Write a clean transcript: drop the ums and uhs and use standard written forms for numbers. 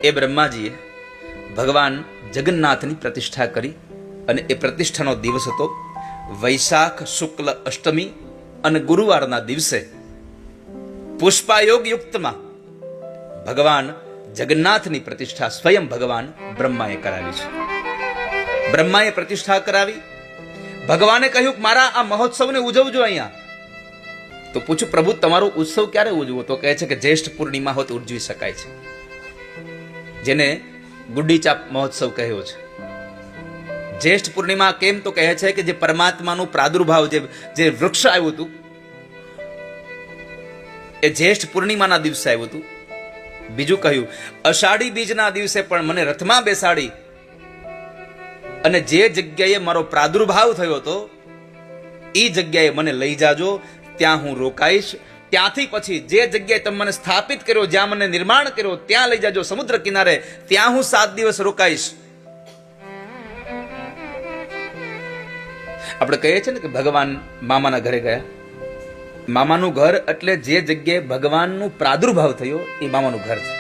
એ બ્રહ્માજીએ ભગવાન જગન્નાથની પ્રતિષ્ઠા કરી અને એ પ્રતિષ્ઠાનો દિવસ હતો વૈશાખ શુક્લ અષ્ટમી અને ગુરુવારના દિવસે પુષ્પાયોગ યુક્તમાં ભગવાન જગન્નાથની પ્રતિષ્ઠા સ્વયં ભગવાન બ્રહ્માએ કરાવી છે. બ્રહ્માએ પ્રતિષ્ઠા કરાવી. ભગવાને કહ્યું કે મારા આ મહોત્સવને ઉજવજો અહીંયા. તો પૂછું પ્રભુ તમારો ઉત્સવ ક્યારે ઉજવો? તો કહે છે કે જ્યેષ્ઠ પૂર્ણિમા હોત ઉજવી શકાય છે, જેને ગુંડીચા મહોત્સવ કહ્યો છે. જ્યેષ્ઠ પૂર્ણિમા કેમ? તો કહે છે કે જે પરમાત્માનું પ્રાદુર્ભાવ જે વૃક્ષ આવ્યું હતું એ જ્યેષ્ઠ પૂર્ણિમાના દિવસે આવ્યું હતું. બીજું કહ્યું અષાઢી બીજના દિવસે પણ મને રથમાં બેસાડી અને જે જગ્યાએ મારો પ્રાદુર્ભાવ થયો હતો એ જગ્યાએ મને લઈ જાજો, ત્યાં હું રોકાઈશ. ત્યાંથી પછી જે જગ્યાએ તમે મને સ્થાપિત કર્યો, જ્યાં મને નિર્માણ કર્યો, ત્યાં લઈ જાજો સમુદ્ર કિનારે, ત્યાં હું 7 દિવસ રોકાઈશ. આપણે કહીએ છીએ ને કે ભગવાન મામાના ઘરે ગયા. મામાનું ઘર એટલે જે જગ્યાએ ભગવાનનું પ્રાદુર્ભાવ થયો એ મામાનું ઘર છે.